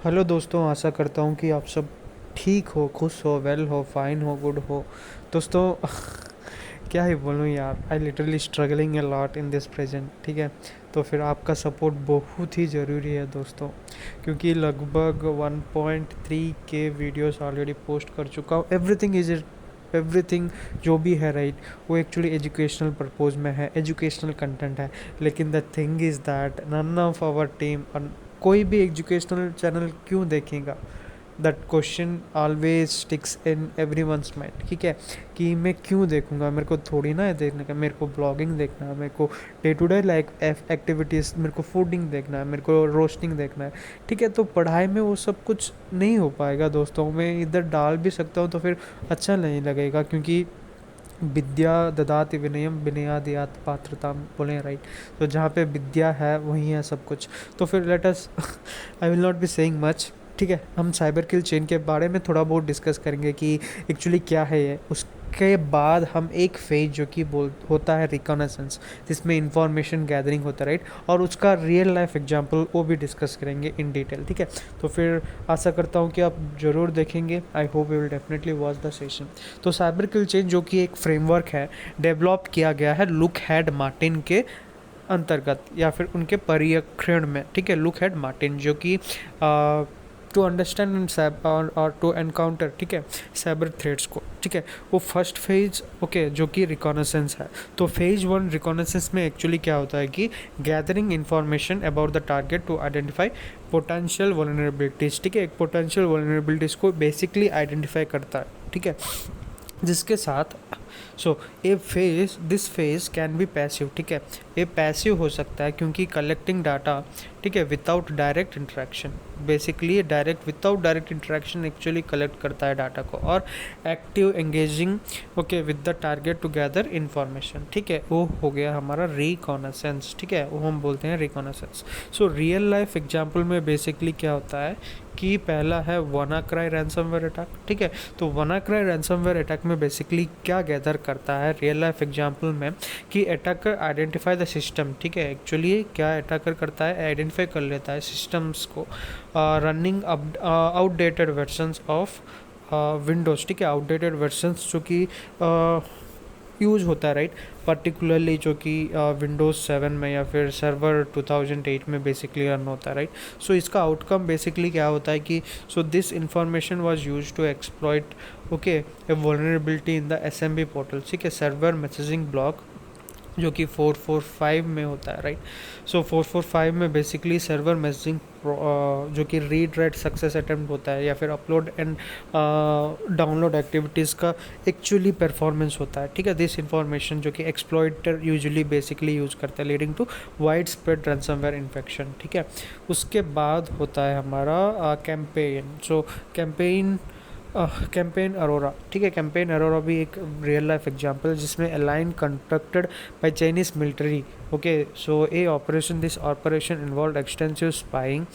Hello दोस्तों, आशा करता हूँ कि आप सब ठीक हो, खुश हो, वेल हो, फाइन हो, गुड हो। दोस्तों क्या ही बोलूँ यार, I literally struggling a lot in this present. ठीक है, तो फिर आपका सपोर्ट बहुत ही ज़रूरी है दोस्तों, क्योंकि लगभग 1.3 के वीडियोस ऑलरेडी पोस्ट कर चुका हूँ। एवरीथिंग जो भी है राइट, वो एक्चुअली एजुकेशनल पर्पज़ में है, एजुकेशनल कंटेंट है। लेकिन the thing is that none of our team, कोई भी एजुकेशनल चैनल क्यों देखेगा? That question always sticks in every one's mind. ठीक है, कि मैं क्यों देखूंगा? मेरे को थोड़ी ना है देखने का, मेरे को ब्लॉगिंग देखना है, मेरे को day to day like activities, मेरे को फूडिंग देखना है, मेरे को रोस्टिंग देखना है। ठीक है, तो पढ़ाई में वो सब कुछ नहीं हो पाएगा दोस्तों। मैं इधर डाल भी सकता हूँ तो फिर अच्छा नहीं लगेगा, क्योंकि विद्या ददाति विनयम विनयादियात पात्रता बोले राइट। तो जहाँ पे विद्या है वहीं है सब कुछ। तो फिर let us I will not be saying much. ठीक है, हम साइबर किल चेन के बारे में थोड़ा बहुत डिस्कस करेंगे कि एक्चुअली क्या है ये। उसके बाद हम एक फेज जो कि बोल होता है रिकॉनेसेंस, जिसमें इंफॉर्मेशन गैदरिंग होता है राइट, और उसका रियल लाइफ एग्जांपल वो भी डिस्कस करेंगे इन डिटेल। ठीक है, तो फिर आशा करता हूँ कि आप ज़रूर देखेंगे। I hope you will definitely watch the session. तो साइबर किल चेन जो कि एक फ्रेमवर्क है, डेवलप किया गया है लुक हेड मार्टिन के अंतर्गत या फिर उनके पर्यवेक्षण में। ठीक है, लुक हेड मार्टिन जो कि टू अंडरस्टैंड एंड और टू एनकाउंटर, ठीक है, साइबर थ्रेट्स को। ठीक है, वो फर्स्ट फेज ओके जो कि रिकॉनेसेंस है। तो फेज 1 रिकॉनेसेंस में एक्चुअली क्या होता है कि gathering information about the target to identify potential vulnerabilities. ठीक है, एक पोटेंशियल वल्नरेबिलिटीज को बेसिकली आइडेंटिफाई करता है। ठीक है, जिसके साथ so a phase this phase can be passive. ठीक है, ये पैसिव हो सकता है क्योंकि कलेक्टिंग डाटा, ठीक है, without direct interaction. Basically direct without direct interaction actually collect करता है डाटा को, और active engaging okay with the target to gather information. ठीक है, वो हो गया हमारा रिकॉनेसेंस। ठीक है, वो हम बोलते हैं reconnaissance. So real life example में बेसिकली क्या होता है कि पहला है WannaCry रैंसमवेयर अटैक। ठीक है, तो WannaCry रैंसमवेयर अटैक में बेसिकली क्या गैदर करता है रियल लाइफ एग्जांपल में कि अटैकर आइडेंटिफाई द सिस्टम। ठीक है, एक्चुअली क्या अटैकर करता है, आइडेंटिफाई कर लेता है सिस्टम्स को running outdated versions of Windows. ठीक है, आउटडेटेड वर्जन्स जो कि यूज़ होता है राइट, पर्टिकुलरली जो कि विंडोज़ 7 में या फिर सर्वर 2008 में बेसिकली रन होता है राइट। सो इसका आउटकम बेसिकली क्या होता है कि so this information was used to exploit okay a vulnerability in the SMB portal. ठीक है, सर्वर मैसेजिंग ब्लॉक जो कि 445 में होता है राइट। सो 445 में बेसिकली सर्वर मैसेजिंग जो कि रीड राइट सक्सेस अटेम्प्ट होता है या फिर अपलोड एंड डाउनलोड एक्टिविटीज़ का एक्चुअली परफॉर्मेंस होता है। ठीक है, दिस इंफॉर्मेशन जो कि एक्सप्लॉइटर यूजुअली बेसिकली यूज़ करता है, leading to wide spread ransomware infection. ठीक है, उसके बाद होता है हमारा कैंपेन। सो कैंपेन अरोरा। ठीक है, कैंपेन अरोरा भी एक रियल लाइफ एग्जांपल है जिसमें align conducted by Chinese military. Okay, so a operation this operation involve extensive spying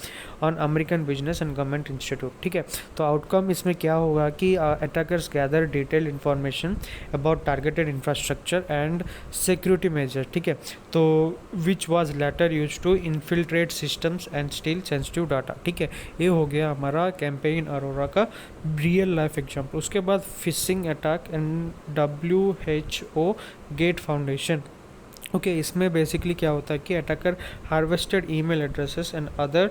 on American business and government institute. ठीक है, तो आउटकम इसमें क्या होगा कि attackers gather detail information about targeted infrastructure and security measure. ठीक है, तो which was later use to infiltrate systems and steal sensitive data. ठीक है, ये हो गया हमारा कैंपेन अरोरा का रियल लाइफ एग्जाम्पल। उसके बाद phishing attack and WHO gate foundation. Okay, इसमें बेसिकली क्या होता है कि attacker harvested email addresses and other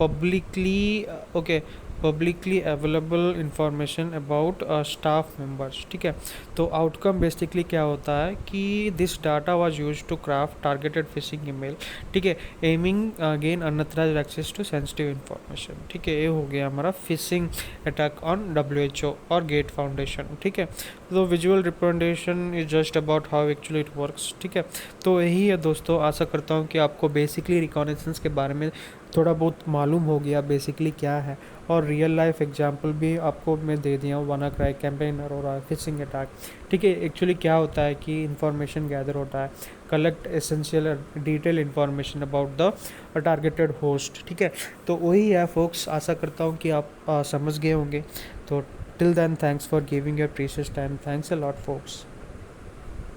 publicly okay publicly available information about staff members. ठीक है, तो आउटकम बेसिकली क्या होता है कि this data was used to craft targeted phishing email. ठीक है, aiming again unauthorized access to sensitive information. ठीक है, ये हो गया हमारा फिशिंग अटैक ऑन WHO और गेट फाउंडेशन। ठीक है, तो visual representation is just about how actually it works. ठीक है, तो यही है दोस्तों, आशा करता हूँ कि आपको बेसिकली रिकॉनेसेंस के बारे में थोड़ा बहुत मालूम हो गया बेसिकली क्या है, और रियल लाइफ एग्जांपल भी आपको मैं दे दिया हूँ, WannaCry, campaign Arora, phishing attack. ठीक है, एक्चुअली क्या होता है कि इंफॉर्मेशन गैदर होता है, collect essential detail information about the targeted host. ठीक है, तो वही है फोक्स, आशा करता हूँ कि आप समझ गए होंगे। तो till then, thanks for giving your precious time, thanks a lot focus.